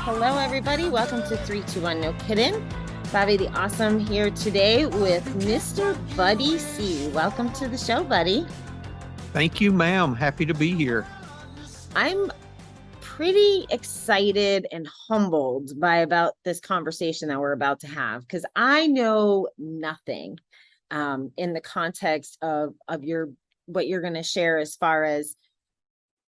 Hello, everybody. Welcome to 321 No Kiddin. Bobby the Awesome here today with Mr. Buddy C. Welcome to the show, buddy. Thank you, ma'am. Happy to be here. I'm pretty excited and humbled by about this conversation that we're about to have because I know nothing in the context of your what you're going to share as far as,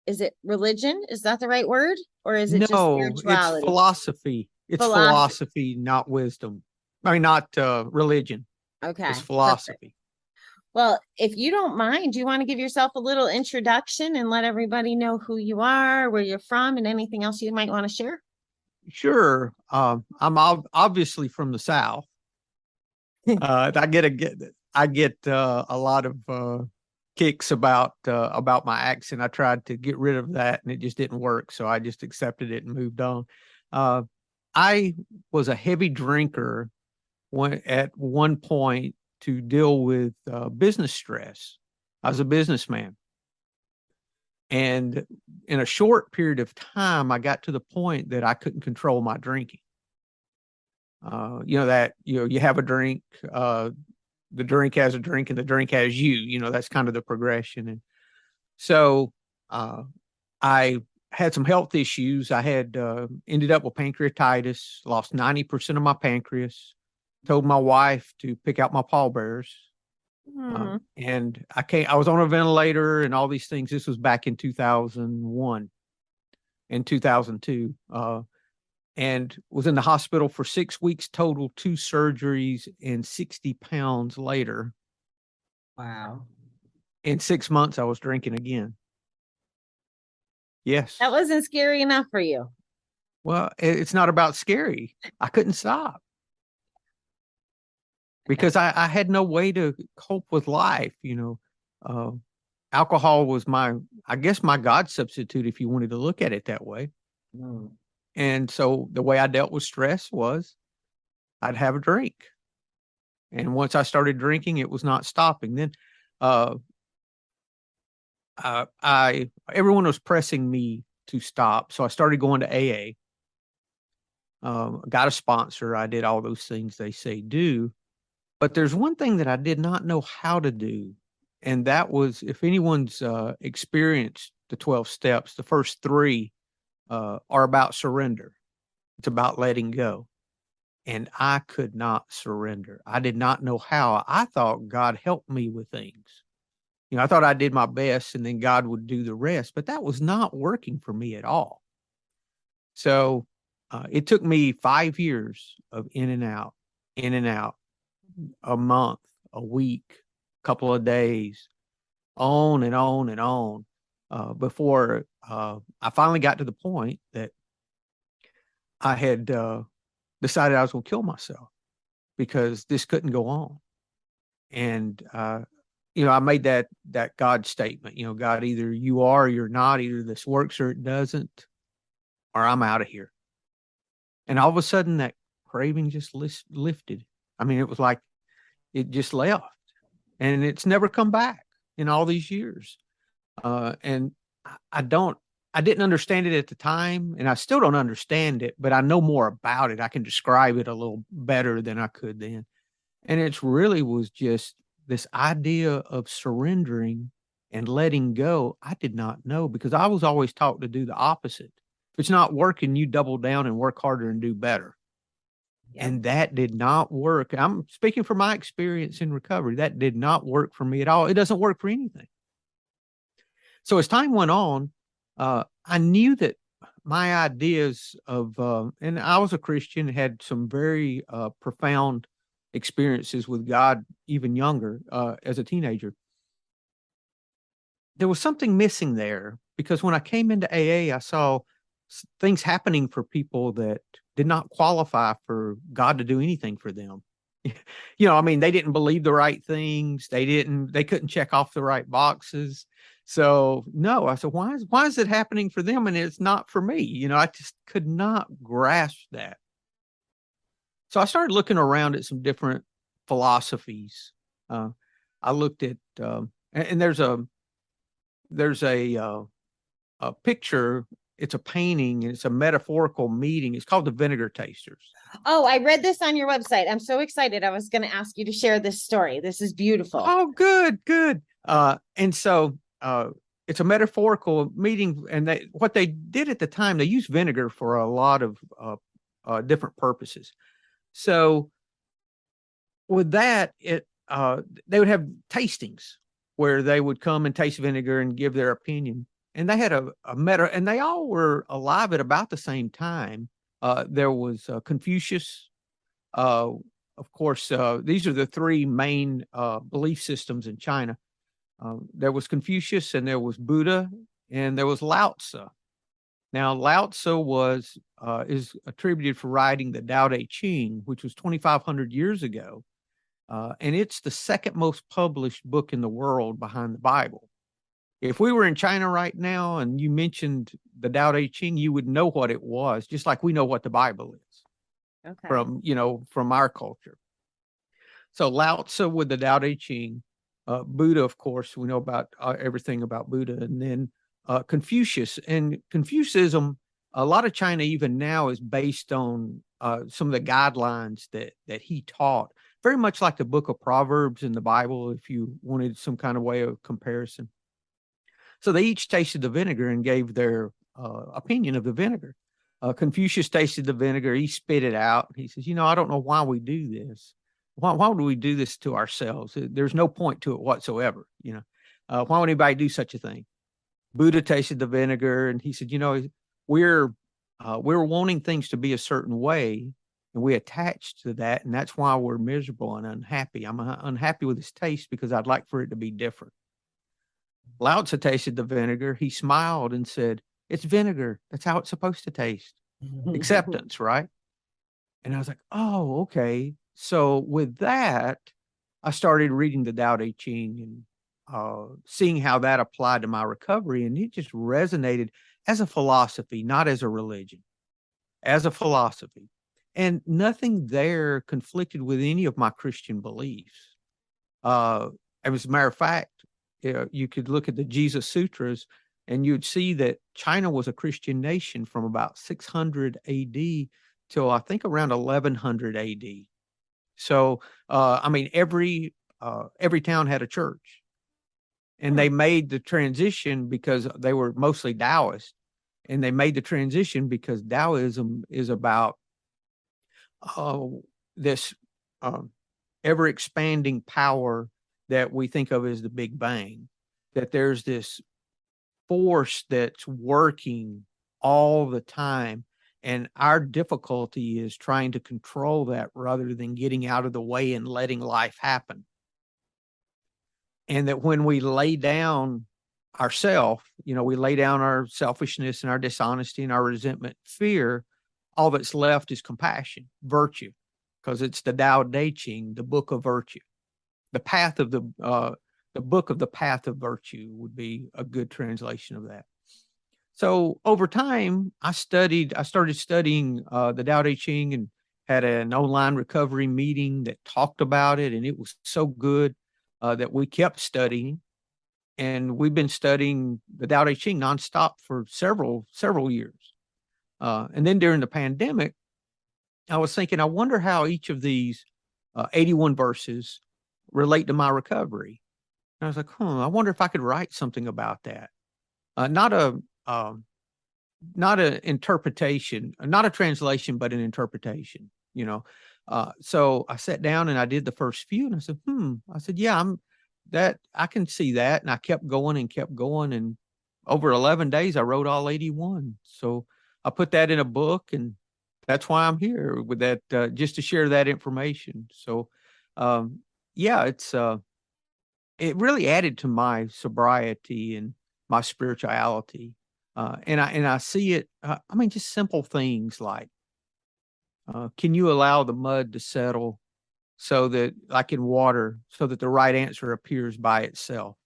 is it religion? Is that the right word? Or is it just No, it's spirituality? philosophy. It's Philosophy. philosophy, not wisdom. I mean, not religion. Okay, It's perfect. philosophy. Well, if you don't mind, do you want to give yourself a little introduction and let everybody know who you are, where you're from, and anything else you might want to share? Sure. I'm obviously from the South. I get a lot of kicks about my accent. I tried to get rid of that, and it just didn't work. So I just accepted it and moved on. Uh, I was a heavy drinker at one point to deal with business stress. I was a businessman. And in a short period of time, I got to the point that I couldn't control my drinking. You have a drink, the drink has a drink, and the drink has you. That's kind of the progression. And so I had some health issues. I had ended up with pancreatitis, lost 90% of my pancreas, told my wife to pick out my pallbearers. And I was on a ventilator and all these things. This was back in 2001 and 2002, and was in the hospital for 6 weeks total, 2 surgeries, and 60 pounds later. Wow. In 6 months, I was drinking again. Yes. That wasn't scary enough for you. Well, it's not about scary. I couldn't stop because I had no way to cope with life. Alcohol was I guess my God substitute, if you wanted to look at it that way. And so the way I dealt with stress was I'd have a drink. And once I started drinking, it was not stopping. Then everyone was pressing me to stop. So I started going to AA. Got a sponsor. I did all those things they say do. But there's one thing that I did not know how to do. And that was, if anyone's experienced the 12 steps, the first 3 are about surrender. It's about letting go. And I could not surrender. I did not know how. I thought God helped me with things. I thought I did my best and then God would do the rest, but that was not working for me at all. So it took me 5 years of in and out, a month, a week, a couple of days, on and on and on, before I finally got to the point that I had decided I was going to kill myself because this couldn't go on. And, I made that God statement, God, either you are or you're not, either this works or it doesn't, or I'm out of here. And all of a sudden that craving just lifted. I mean, it was like it just left, and it's never come back in all these years. And I didn't understand it at the time, and I still don't understand it, but I know more about it. I can describe it a little better than I could then. And it really was just this idea of surrendering and letting go. I did not know, because I was always taught to do the opposite. If it's not working, you double down and work harder and do better. Yeah. And that did not work. I'm speaking from my experience in recovery. That did not work for me at all. It doesn't work for anything. So as time went on, I knew that my ideas of, and I was a Christian, had some very profound experiences with God, even younger, as a teenager. There was something missing there, because when I came into AA, I saw things happening for people that did not qualify for God to do anything for them. I mean, they didn't believe the right things. They couldn't check off the right boxes. So no, I said, why is it happening for them and it's not for me? I just could not grasp that. So I started looking around at some different philosophies. I looked at, and there's a picture it's a painting and it's a metaphorical meeting. It's called the Vinegar Tasters. Oh, I read this on your website. I'm so excited. I was going to ask you to share this story. This is beautiful. Oh, good, good. And so it's a metaphorical meeting, and what they did at the time, they used vinegar for a lot of different purposes. So with that, they would have tastings where they would come and taste vinegar and give their opinion. And they had a meta, and they all were alive at about the same time. There was Confucius. Of course, these are the three main belief systems in China. There was Confucius, and there was Buddha, and there was Lao Tzu. Now, Lao Tzu is attributed for writing the Tao Te Ching, which was 2,500 years ago, and it's the second most published book in the world behind the Bible. If we were in China right now and you mentioned the Tao Te Ching, you would know what it was, just like we know what the Bible is Okay. from our culture. So Lao Tzu with the Tao Te Ching, Buddha, of course, we know about everything about Buddha, and then Confucius. And Confucianism, a lot of China even now is based on some of the guidelines that he taught, very much like the book of Proverbs in the Bible, if you wanted some kind of way of comparison. So they each tasted the vinegar and gave their opinion of the vinegar. Confucius tasted the vinegar. He spit it out. He says, I don't know why we do this. Why would we do this to ourselves? There's no point to it whatsoever. Why would anybody do such a thing? Buddha tasted the vinegar and he said, we're wanting things to be a certain way, and we attach to that, and that's why we're miserable and unhappy. I'm unhappy with this taste because I'd like for it to be different. Lao Tzu tasted the vinegar. He smiled and said, it's vinegar. That's how it's supposed to taste. Acceptance, right? And I was like, oh, okay. So with that, I started reading the Tao Te Ching and seeing how that applied to my recovery. And it just resonated as a philosophy, not as a religion, as a philosophy. And nothing there conflicted with any of my Christian beliefs. As a matter of fact, you could look at the Jesus Sutras and you'd see that China was a Christian nation from about 600 AD till I think around 1100 AD. So, every town had a church, and they made the transition because they were mostly Taoist, and they made the transition because Taoism is about this ever expanding power that we think of as the Big Bang, that there's this force that's working all the time. And our difficulty is trying to control that rather than getting out of the way and letting life happen. And that when we lay down ourself, we lay down our selfishness and our dishonesty and our resentment, fear, all that's left is compassion, virtue, because it's the Tao Te Ching, the book of virtue. The path of the book of the path of virtue would be a good translation of that. So over time, I started studying the Tao Te Ching and had an online recovery meeting that talked about it. And it was so good that we kept studying. And we've been studying the Tao Te Ching nonstop for several years. And then during the pandemic, I was thinking, I wonder how each of these 81 verses relate to my recovery. And I was like, I wonder if I could write something about that. Not an interpretation, not a translation, but an interpretation, So I sat down and I did the first few and I said, yeah, I can see that. And I kept going. And over 11 days, I wrote all 81. So I put that in a book, and that's why I'm here with that, just to share that information. So, yeah, it really added to my sobriety and my spirituality. And I see it, just simple things like, can you allow the mud to settle so that, like in water, so that the right answer appears by itself?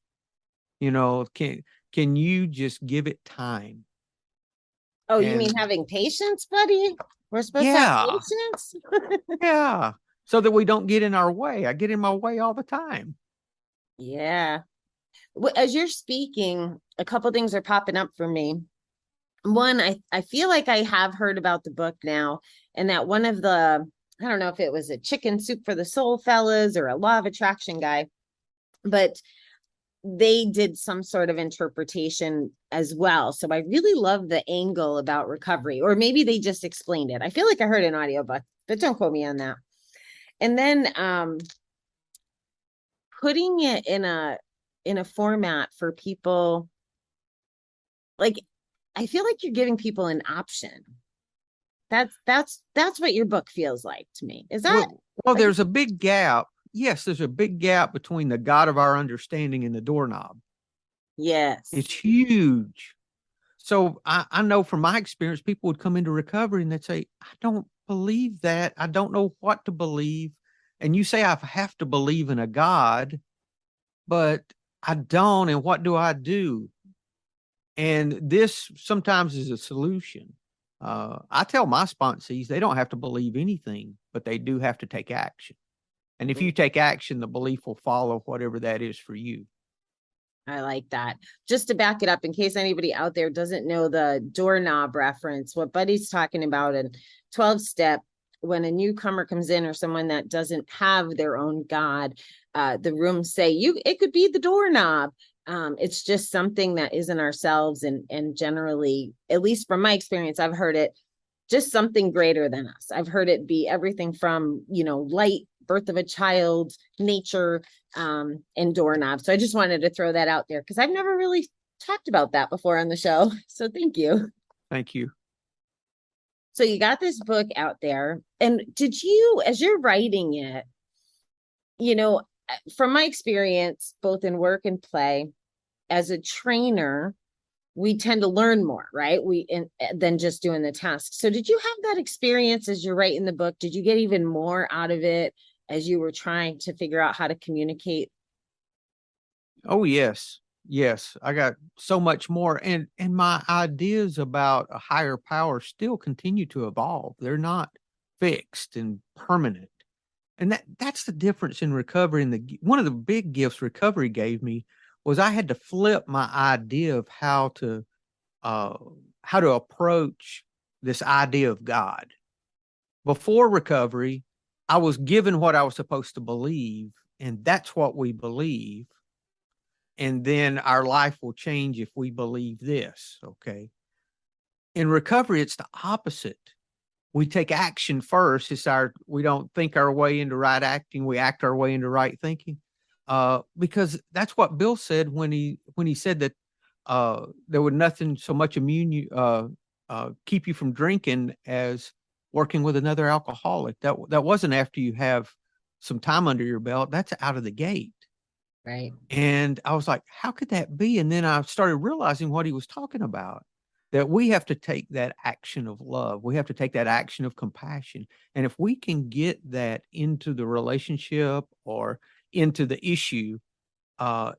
Can you just give it time? Oh, you mean having patience, buddy? We're supposed to have Yeah, patience? yeah. So that we don't get in our way. I get in my way all the time. Yeah. As you're speaking, a couple things are popping up for me. one, I feel like I have heard about the book now, and that one of the, I don't know if it was a chicken soup for the soul fellas or a law of attraction guy, but they did some sort of interpretation as well. So I really love the angle about recovery, or maybe they just explained it. I feel like I heard an audiobook, but don't quote me on that. And then putting it in a format for people, like, I feel like you're giving people an option. That's what your book feels like to me. Is that Well, like, there's a big gap. Yes, there's a big gap between the God of our understanding and the doorknob. yes. It's huge. So I know from my experience, people would come into recovery and they'd say, I don't believe that. I don't know what to believe. And you say, I have to believe in a God, but I don't. And what do I do? And this sometimes is a solution. I tell my sponsees they don't have to believe anything, but they do have to take action. And if you take action, the belief will follow whatever that is for you. I like that. Just to back it up, in case anybody out there doesn't know the doorknob reference, what Buddy's talking about in 12 step, when a newcomer comes in or someone that doesn't have their own God, the rooms say it could be the doorknob. It's just something that isn't ourselves, and generally, at least from my experience, I've heard it just something greater than us. I've heard it be everything from, light, birth of a child, nature, and doorknob. So I just wanted to throw that out there because I've never really talked about that before on the show. So thank you. Thank you. So you got this book out there. And did you, as you're writing it, you know, from my experience, both in work and play, as a trainer, we tend to learn more, right? Than just doing the task. So did you have that experience as you're writing the book? Did you get even more out of it as you were trying to figure out how to communicate? Oh, yes. Yes. I got so much more. And my ideas about a higher power still continue to evolve. They're not fixed and permanent. And that's the difference in recovery. And one of the big gifts recovery gave me was I had to flip my idea of uh, how to approach this idea of God. Before recovery, I was given what I was supposed to believe, and that's what we believe. And then our life will change if we believe this. Okay. In recovery, it's the opposite. We take action first. We don't think our way into right acting. We act our way into right thinking. Because that's what Bill said when he said that there would nothing so much keep you from drinking as working with another alcoholic. That wasn't after you have some time under your belt. That's out of the gate. Right. And I was like, how could that be? And then I started realizing what he was talking about, that we have to take that action of love. We have to take that action of compassion. And if we can get that into the relationship or into the issue,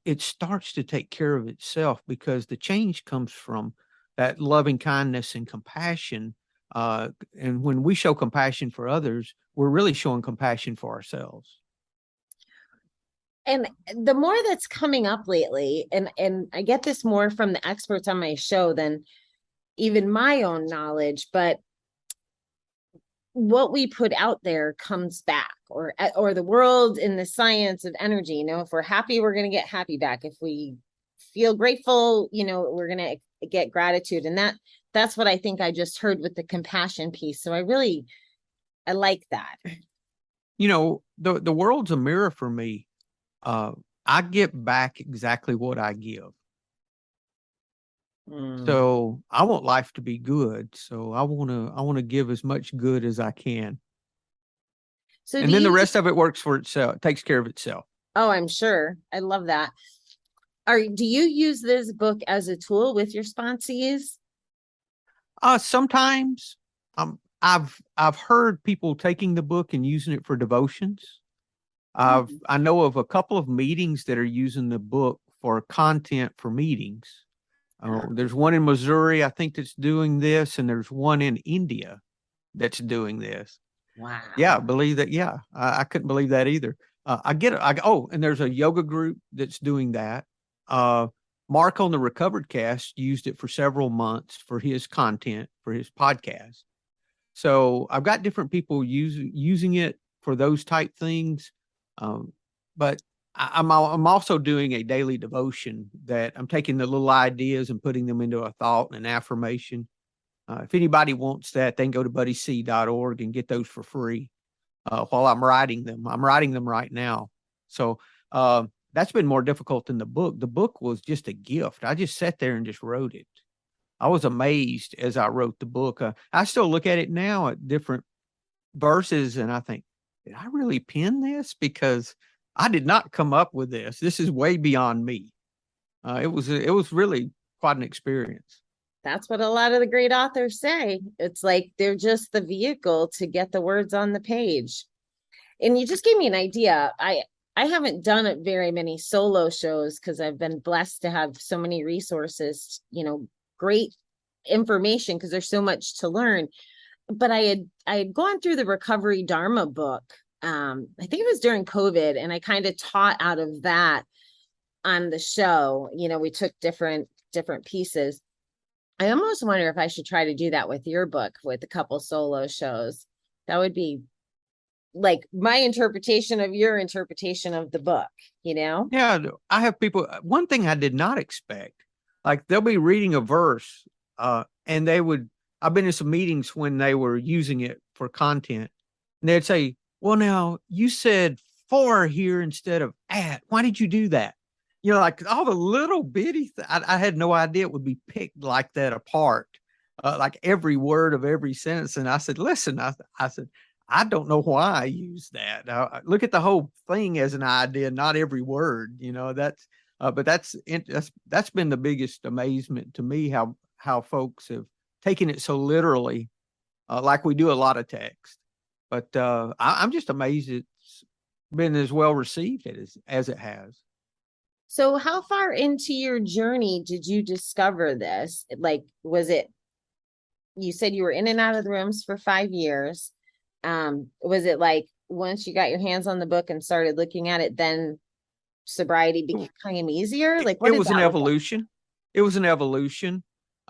it starts to take care of itself because the change comes from that loving kindness and compassion. And when we show compassion for others, we're really showing compassion for ourselves. And the more that's coming up lately, and I get this more from the experts on my show than even my own knowledge, but what we put out there comes back, or the world in the science of energy. If we're happy, we're going to get happy back. If we feel grateful, we're going to get gratitude. And that's what I think I just heard with the compassion piece. So I like that. The world's a mirror for me. I get back exactly what I give. So I want life to be good. So I want to give as much good as I can. So and then the rest of it works for itself, takes care of itself. Oh, I'm sure. I love that. Do you use this book as a tool with your sponsees? Sometimes I've heard people taking the book and using it for devotions. I know of a couple of meetings that are using the book for content for meetings. There's one in Missouri, I think, that's doing this, and there's one in India that's doing this. Wow. Yeah, believe that. Yeah, I couldn't believe that either. I get it. And there's a yoga group that's doing that. Mark on the Recovered Cast used it for several months for his content, for his podcast. So I've got different people using it for those type things. But I'm also doing a daily devotion that I'm taking the little ideas and putting them into a thought and an affirmation. If anybody wants that, they can go to buddyc.org and get those for free while I'm writing them. I'm writing them right now. So that's been more difficult than the book. The book was just a gift. I just sat there and just wrote it. I was amazed as I wrote the book. I still look at it now at different verses and I think, did I really pen this? Because I did not come up with this. This is way beyond me. It was really quite an experience. That's what a lot of the great authors say. It's like they're just the vehicle to get the words on the page. And you just gave me an idea. I haven't done very many solo shows because I've been blessed to have so many resources, great information because there's so much to learn. But I had gone through the Recovery Dharma book. I think it was during COVID, and I kind of taught out of that on the show. We took different pieces. I almost wonder if I should try to do that with your book with a couple solo shows. That would be like my interpretation of your interpretation of the book, Yeah, I have people. One thing I did not expect, like they'll be reading a verse, and I've been in some meetings when they were using it for content, and they'd say, well, now you said for here instead of at. Why did you do that? Like all the little bitty, I had no idea it would be picked like that apart, like every word of every sentence. And I said, listen, I said, I don't know why I use that. Look at the whole thing as an idea, not every word. But that's been the biggest amazement to me how folks have taken it so literally, like we do a lot of text. But I'm just amazed it's been as well received as it has. So how far into your journey did you discover this? Like, you said you were in and out of the rooms for 5 years. Was it like once you got your hands on the book and started looking at it, then sobriety became easier? Like it was an evolution. It was an evolution.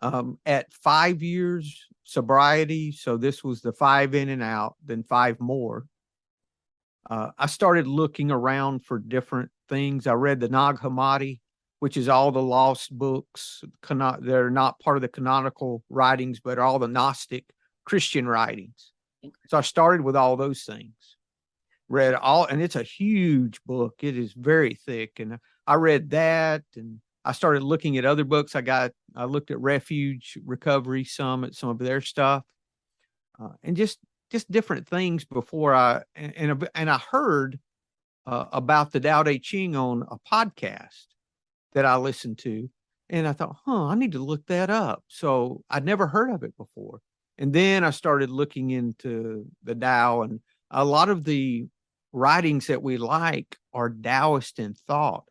At 5 years sobriety, so this was the 5 in and out, then 5 more. I started looking around for different things. I read the Nag Hammadi, which is all the lost books. They're not part of the canonical writings, but all the Gnostic Christian writings. So I started with all those things. Read all, and it's a huge book. It is very thick. And I read that, and I started looking at other books. I looked at Refuge Recovery, some of their stuff, and just different things before I heard about the Tao Te Ching on a podcast that I listened to. And I thought, I need to look that up. So I'd never heard of it before. And then I started looking into the Tao, and a lot of the writings that we like are Taoist in thought.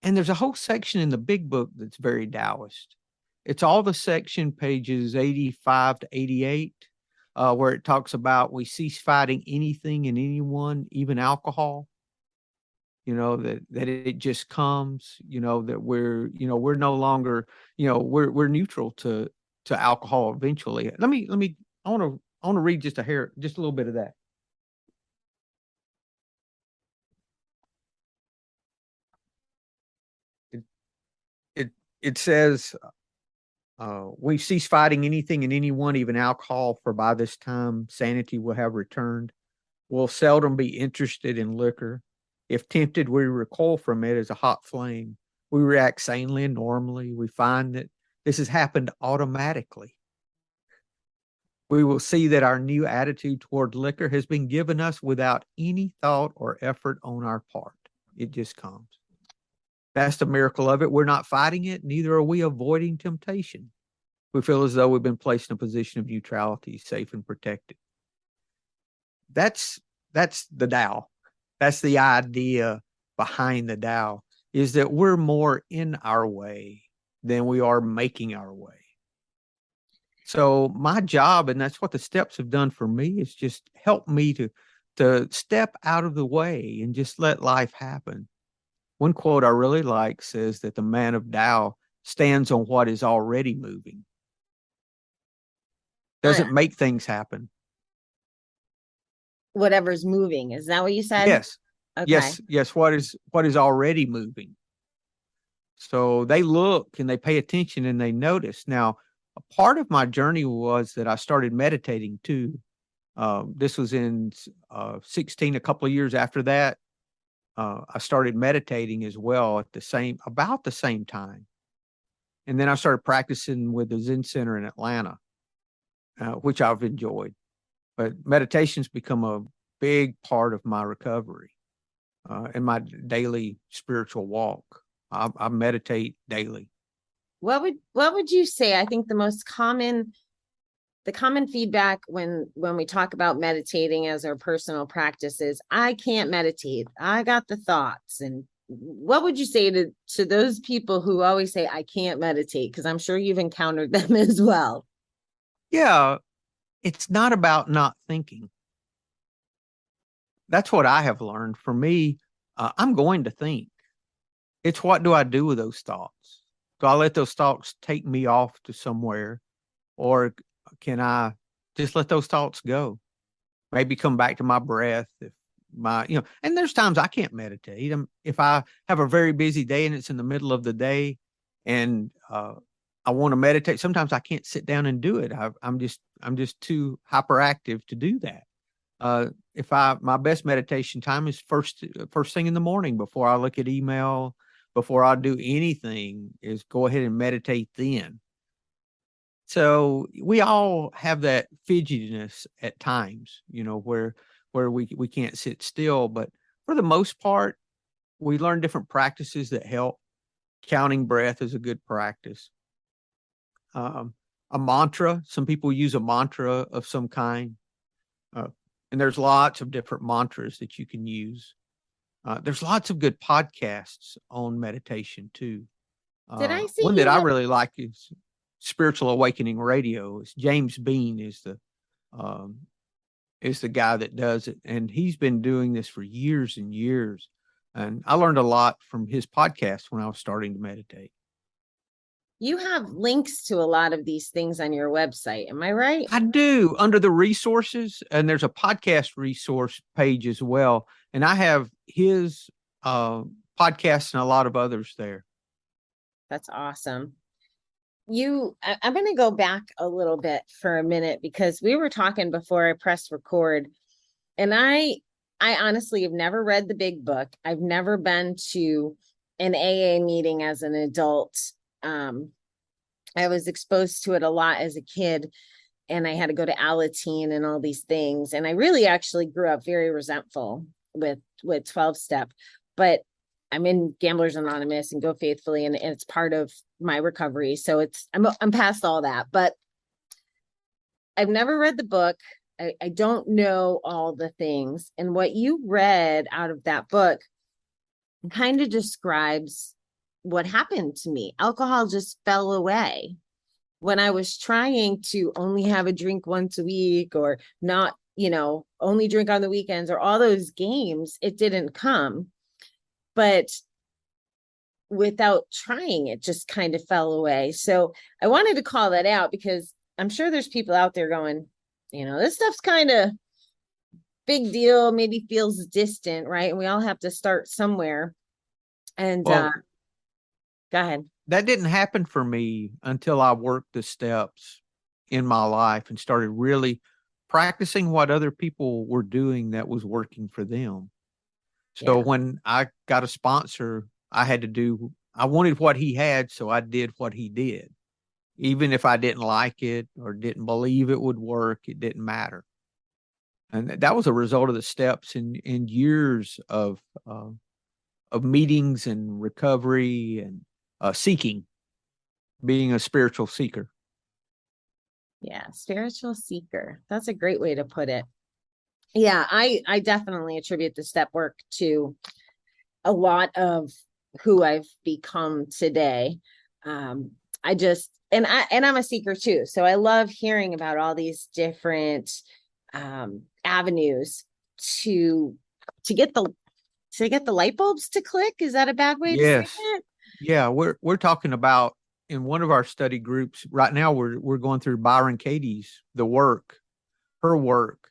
And there's a whole section in the big book that's very Taoist. It's all the section pages 85 to 88, where it talks about we cease fighting anything and anyone, even alcohol. That it just comes, that we're no longer, we're neutral to alcohol eventually. I want to read just a little bit of that. It says, we cease fighting anything and anyone, even alcohol, for by this time sanity will have returned. We'll seldom be interested in liquor. If tempted, we recoil from it as a hot flame. We react sanely and normally. We find that this has happened automatically. We will see that our new attitude toward liquor has been given us without any thought or effort on our part. It just comes. That's the miracle of it. We're not fighting it, neither are we avoiding temptation. We feel as though we've been placed in a position of neutrality, safe and protected. That's the Tao. That's the idea behind the Tao, is that we're more in our way than we are making our way. So my job, and that's what the steps have done for me, is just help me to step out of the way and just let life happen. One quote I really like says that the man of Tao stands on what is already moving, Uh, doesn't make things happen. whatever's moving. Is that what you said? Yes, Okay. yes. What is already moving. So they look and they pay attention and they notice. Now, a part of my journey was that I started meditating too. This was in 16, a couple of years after that. I started meditating as well at about the same time. And then I started practicing with the Zen Center in Atlanta, which I've enjoyed. But meditation's become a big part of my recovery and my daily spiritual walk. I meditate daily. What would you say? I think the common feedback when we talk about meditating as our personal practice is, I can't meditate. I got the thoughts. And what would you say to those people who always say, I can't meditate? Because I'm sure you've encountered them as well. Yeah, it's not about not thinking. That's what I have learned. For me, I'm going to think. It's what do I do with those thoughts? Do I let those thoughts take me off to somewhere, or can I just let those thoughts go? Maybe come back to my breath. If and there's times I can't meditate. If I have a very busy day and it's in the middle of the day, and I want to meditate, sometimes I can't sit down and do it. I'm just too hyperactive to do that. If my best meditation time is first thing in the morning before I look at email, before I do anything, is go ahead and meditate then. So we all have that fidgetiness at times, where we can't sit still. But for the most part, we learn different practices that help. Counting breath is a good practice. A mantra. Some people use a mantra of some kind. Uh, and there's lots of different mantras that you can use. There's lots of good podcasts on meditation too. Did I see One that you I have really like is Spiritual Awakening Radio. It's James Bean um, is the guy that does it, and he's been doing this for years and years. And I learned a lot from his podcast when I was starting to meditate. you have links to a lot of these things on your website? Am I right? I do, under the resources, and there's a podcast resource page as well. And I have his podcasts and a lot of others there. That's awesome. I'm going to go back a little bit for a minute, because we were talking before I pressed record, and I honestly have never read the big book. I've never been to an AA meeting as an adult. I was exposed to it a lot as a kid, and I had to go to Alateen and all these things. And I really actually grew up very resentful with 12 step, but I'm in Gamblers Anonymous and Go Faithfully, and it's part of my recovery. So I'm past all that, but I've never read the book. I don't know all the things. And what you read out of that book kind of describes what happened to me. Alcohol just fell away when I was trying to only have a drink once a week, or not, only drink on the weekends, or all those games. It didn't come. But without trying, it just kind of fell away. So I wanted to call that out, because I'm sure there's people out there going, this stuff's kind of big deal, maybe feels distant, right? And we all have to start somewhere. And Well, go ahead. that didn't happen for me until I worked the steps in my life and started really practicing what other people were doing that was working for them. So Yeah. when I got a sponsor, I wanted what he had, so I did what he did. Even if I didn't like it or didn't believe it would work, it didn't matter. And that was a result of the steps in years of meetings and recovery and seeking, being a spiritual seeker. Yeah. Spiritual seeker. That's a great way to put it. Yeah. I definitely attribute the step work to a lot of who I've become today. I just, and I'm a seeker too. So I love hearing about all these different avenues to get to get the light bulbs to click. Is that a bad way to say Yes. it? Yeah, we're talking about in one of our study groups right now we're going through Byron Katie's her work.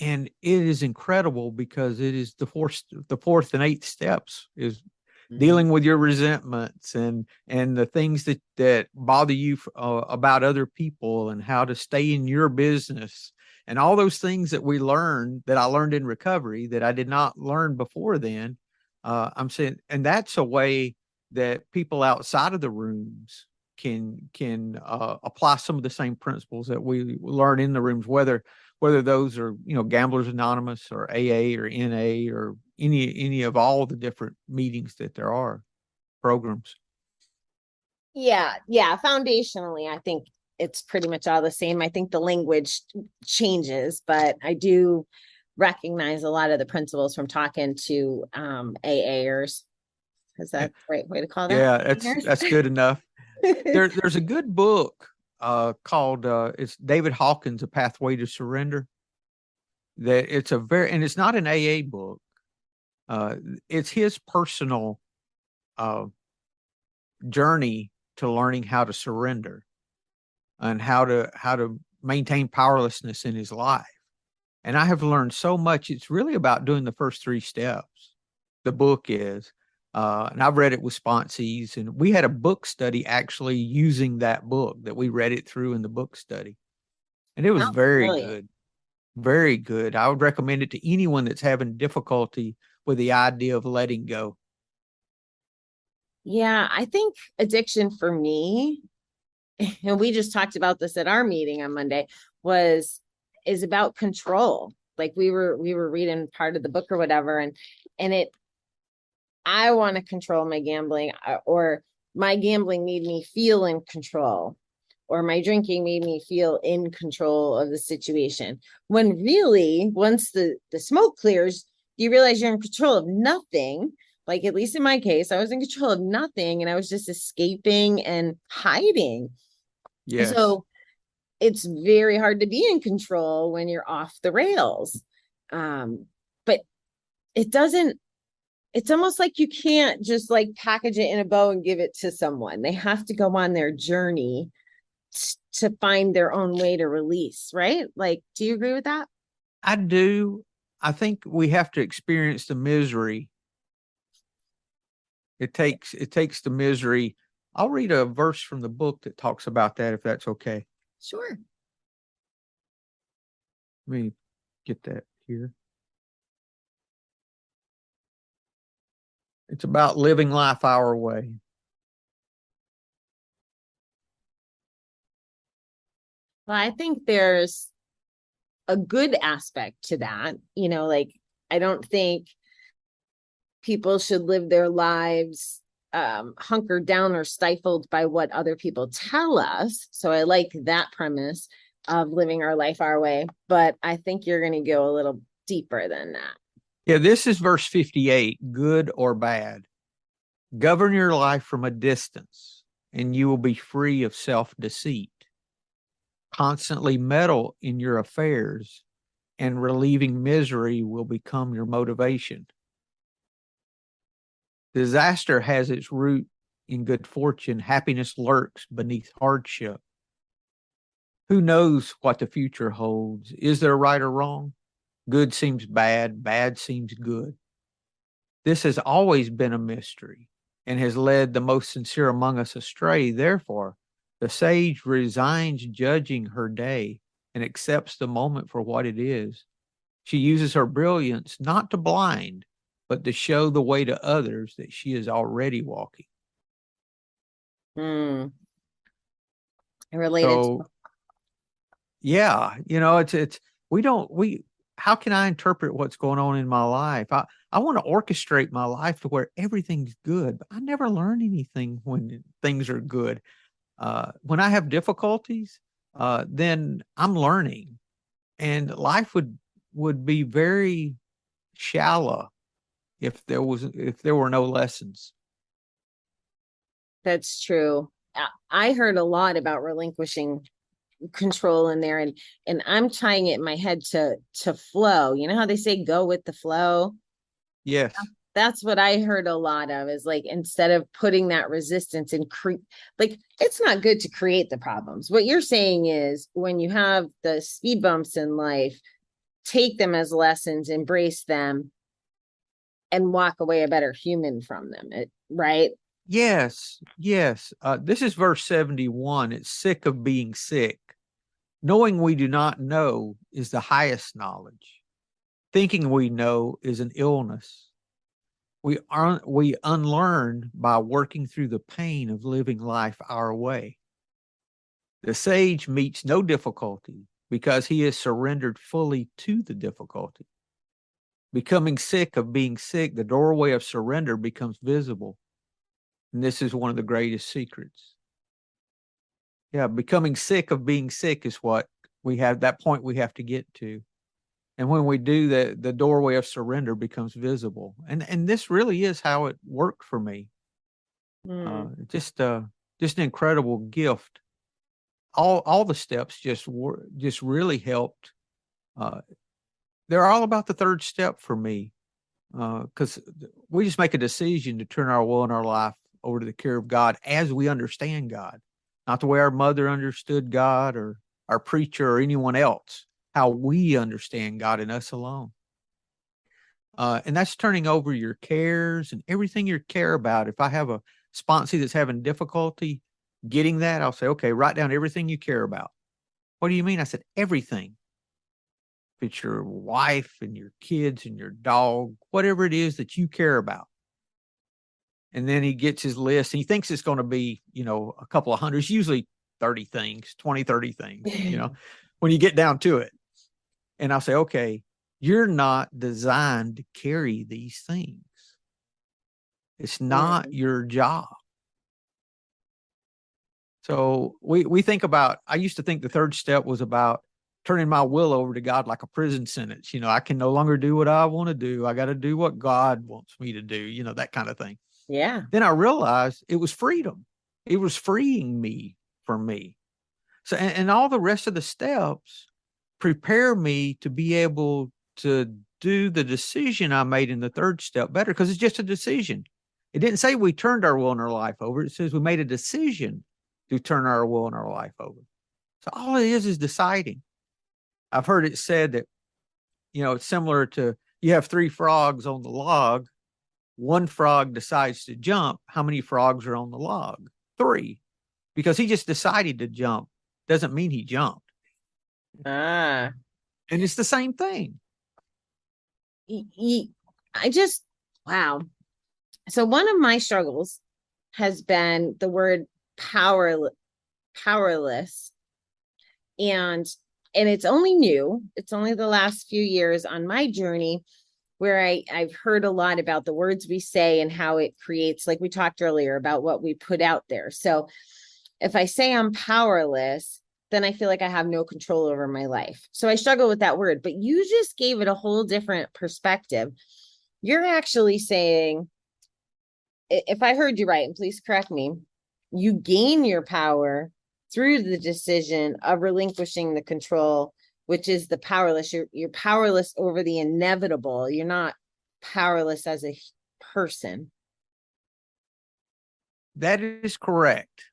And it is incredible because it is the fourth and eighth steps is Mhm. dealing with your resentments and the things that bother you about other people and how to stay in your business and all those things that I learned in recovery that I did not learn before then. I'm saying, and that's a way that people outside of the rooms can apply some of the same principles that we learn in the rooms, whether those are Gamblers Anonymous or AA or NA or any of all the different meetings that there are programs. Yeah, yeah. Foundationally, I think it's pretty much all the same. I think the language changes, but I do recognize a lot of the principles from talking to AAers. Is Yeah, that the right way to call that? yeah, that's good enough. There's a good book called it's David Hawkins, A Pathway to Surrender. That it's a very and it's not an AA book. Uh, it's his personal uh, journey to learning how to surrender and how to maintain powerlessness in his life. And I have learned so much. It's really about doing the first three steps. The book is, and I've read it with sponsees, and we had a book study actually using that book that we read it through in the book study, and it was Oh, very brilliant. good, very good. I would recommend it to anyone that's having difficulty with the idea of letting go. Yeah, I think addiction for me, and we just talked about this at our meeting on Monday, was is about control. Like we were reading part of the book or whatever, and it I want to control my gambling, or my gambling made me feel in control, or my drinking made me feel in control of the situation. When really, once the smoke clears, you realize you're in control of nothing. Like, at least in my case, I was in control of nothing and I was just escaping and hiding. Yes, So it's very hard to be in control when you're off the rails. But it doesn't it's almost like you can't just like package it in a bow and give it to someone. They have to go on their journey to find their own way to release, right? Like, do you agree with that? I do. I think we have to experience the misery. It takes the misery. I'll read a verse from the book that talks about that, if that's okay. Sure. Let me get that here. It's about living life our way. Well, I think there's a good aspect to that. Like, I don't think people should live their lives hunkered down or stifled by what other people tell us. So I like that premise of living our life our way, but I think you're going to go a little deeper than that. Yeah, this is verse 58, good or bad. Govern your life from a distance, and you will be free of self deceit. Constantly meddle in your affairs, and relieving misery will become your motivation. Disaster has its root in good fortune. Happiness lurks beneath hardship. Who knows what the future holds? Is there right or wrong? Good seems bad, bad seems good. This has always been a mystery and has led the most sincere among us astray. Therefore, the sage resigns judging her day and accepts the moment for what it is. She uses her brilliance not to blind, but to show the way to others that she is already walking. Hmm. I related to. So, yeah, it's we don't we how can I interpret what's going on in my life? I want to orchestrate my life to where everything's good, but I never learn anything when things are good. When I have difficulties, then I'm learning, and life would be very shallow if there were no lessons. That's true. I heard a lot about relinquishing control in there, and I'm tying it in my head to flow. You know how they say go with the flow? Yes. That's what I heard a lot of, is like, instead of putting that resistance and like, it's not good to create the problems. What you're saying is, when you have the speed bumps in life, take them as lessons, embrace them, and walk away a better human from them. Right? Yes, yes. This is verse 71. It's sick of being sick. Knowing we do not know is the highest knowledge. Thinking we know is an illness. We unlearn by working through the pain of living life our way. The sage meets no difficulty because he is surrendered fully to the difficulty. Becoming sick of being sick, the doorway of surrender becomes visible. And this is one of the greatest secrets. Yeah, becoming sick of being sick is what we have, that point we have to get to. And when we do that, the doorway of surrender becomes visible. And this really is how it worked for me. Just an incredible gift. All the steps just really helped. They're all about the third step for me, because we just make a decision to turn our will and our life over to the care of God as we understand God, not the way our mother understood God or our preacher or anyone else, how we understand God and us alone. And that's turning over your cares and everything you care about. If I have a sponsee that's having difficulty getting that, I'll say, okay, write down everything you care about. What do you mean? I said, everything. If it's your wife and your kids and your dog, whatever it is that you care about. And then he gets his list, and he thinks it's going to be, a couple of hundreds, usually 30 things, 20, 30 things, when you get down to it. And I'll say, okay, you're not designed to carry these things. It's not your job. So we think about, I used to think the third step was about turning my will over to God like a prison sentence. I can no longer do what I want to do. I got to do what God wants me to do, that kind of thing. Yeah. Then I realized it was freedom. It was freeing me from me. So, and all the rest of the steps prepare me to be able to do the decision I made in the third step better, because it's just a decision. It didn't say we turned our will and our life over. It says we made a decision to turn our will and our life over. So all it is deciding. I've heard it said that, it's similar to, you have 3 frogs on the log. One frog decides to jump. How many frogs are on the log? 3. Because he just decided to jump doesn't mean he jumped. And it's the same thing. Wow. So one of my struggles has been the word powerless. And it's only new. It's only the last few years on my journey where I've heard a lot about the words we say and how it creates, like we talked earlier, about what we put out there. So if I say I'm powerless, then I feel like I have no control over my life. So I struggle with that word, but you just gave it a whole different perspective. You're actually saying, if I heard you right, and please correct me, you gain your power through the decision of relinquishing the control, which is the powerless. You're powerless over the inevitable. You're not powerless as a person. That is correct.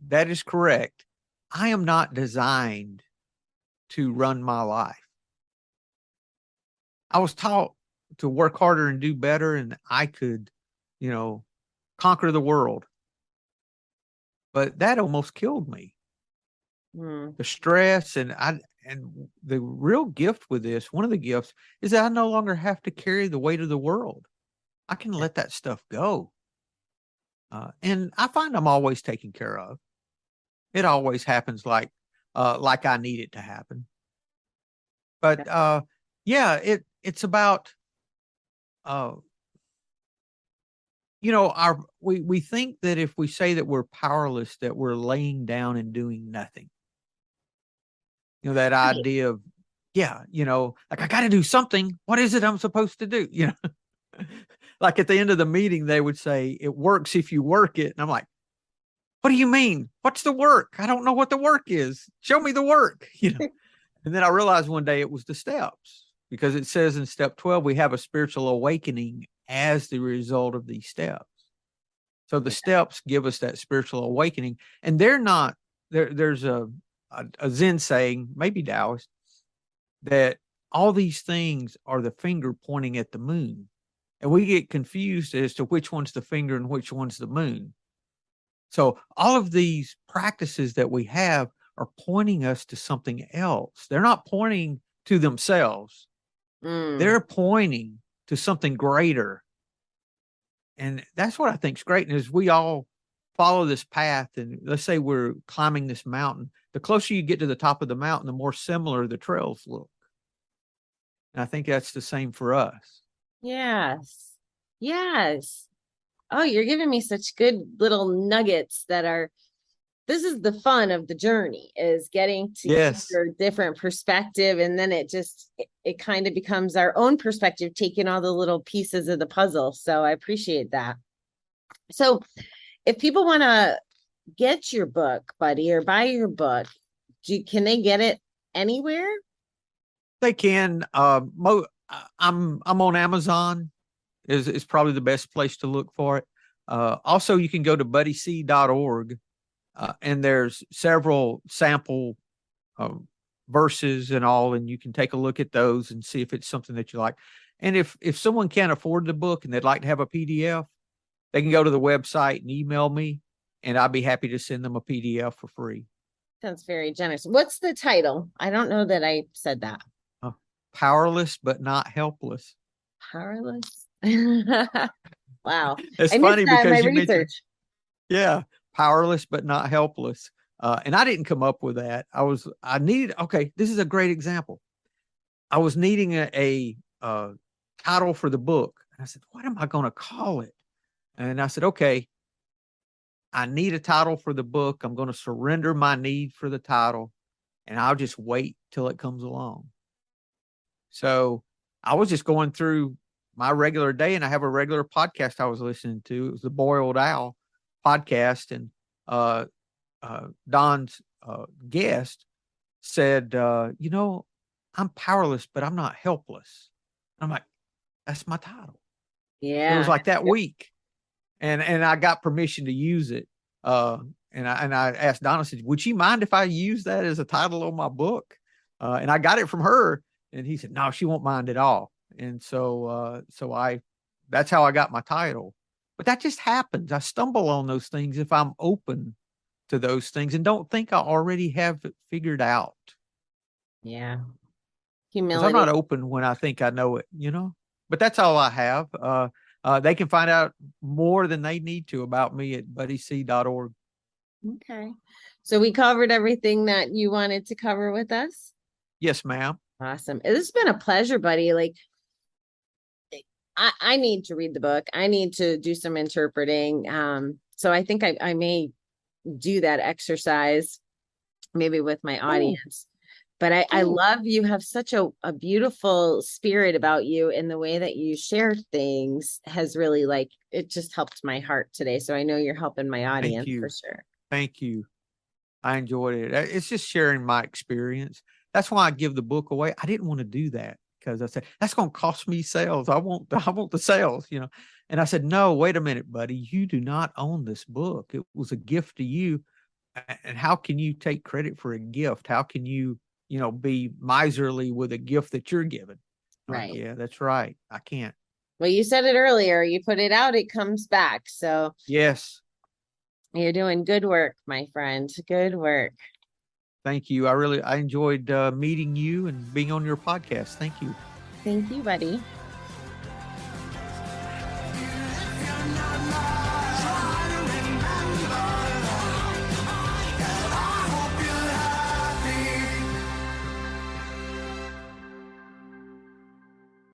That is correct. I am not designed to run my life. I was taught to work harder and do better, and I could, conquer the world. But that almost killed me. The stress and the real gift with this, one of the gifts, is that I no longer have to carry the weight of the world. I can let that stuff go. And I find I'm always taken care of. It always happens like I need it to happen. But it's about we think that if we say that we're powerless, that we're laying down and doing nothing. That idea of, like, I got to do something. What is it I'm supposed to do? Like at the end of the meeting, they would say, it works if you work it. And I'm like, what do you mean? What's the work? I don't know what the work is. Show me the work. And then I realized one day it was the steps, because it says in step 12, we have a spiritual awakening as the result of these steps. So the steps give us that spiritual awakening, and they're not there's a Zen saying, maybe Taoist, that all these things are the finger pointing at the moon. And we get confused as to which one's the finger and which one's the moon. So all of these practices that we have are pointing us to something else. They're not pointing to themselves. They're pointing to something greater. And that's what I think is great. And as we all follow this path, and let's say we're climbing this mountain, the closer you get to the top of the mountain, the more similar the trails look. And I think that's the same for us. Yes. Yes. Oh, you're giving me such good little nuggets this is the fun of the journey, is getting to hear a different perspective. And then it kind of becomes our own perspective, taking all the little pieces of the puzzle. So I appreciate that. So if people want to get your book, buddy, or buy your book, can they get it anywhere? They can. I'm on Amazon is probably the best place to look for it. Also, you can go to buddyc.org, and there's several sample verses and all, and you can take a look at those and see if it's something that you like. And if someone can't afford the book and they'd like to have a PDF, they can go to the website and email me, and I'd be happy to send them a PDF for free. Sounds very generous. What's the title? I don't know that I said that. Powerless but not helpless. Powerless. Wow. It's funny because you mentioned, yeah, powerless but not helpless. And I didn't come up with that. This is a great example. I was needing a title for the book. And I said, what am I going to call it? And I said, okay, I need a title for the book. I'm going to surrender my need for the title, and I'll just wait till it comes along. So I was just going through my regular day, and I have a regular podcast I was listening to. It was the Boiled Owl podcast, and Don's guest said, I'm powerless, but I'm not helpless. I'm like, that's my title. Yeah. It was like that week. And I got permission to use it. And I asked Donna, I said, would she mind if I use that as a title on my book? And I got it from her, and he said, no, she won't mind at all. And so that's how I got my title. But that just happens. I stumble on those things if I'm open to those things and don't think I already have it figured out. Yeah. Humility. I'm not open when I think I know it, but that's all I have. They can find out more than they need to about me at buddyc.org. Okay. So we covered everything that you wanted to cover with us? Yes, ma'am. Awesome. This has been a pleasure, buddy. Like, I need to read the book. I need to do some interpreting. So I think I may do that exercise maybe with my audience. But I love, you have such a beautiful spirit about you, and the way that you share things has really, it just helped my heart today. So I know you're helping my audience for sure. Thank you. I enjoyed it. It's just sharing my experience. That's why I give the book away. I didn't want to do that because I said, that's going to cost me sales. I want the sales, And I said, no, wait a minute, buddy. You do not own this book. It was a gift to you. And how can you take credit for a gift? How can you, be miserly with a gift that you're given? Right. Yeah, that's right. I can't. Well, you said it earlier. You put it out, it comes back. So yes, you're doing good work, my friend. Good work. Thank you. I enjoyed meeting you and being on your podcast. Thank you. Thank you, buddy.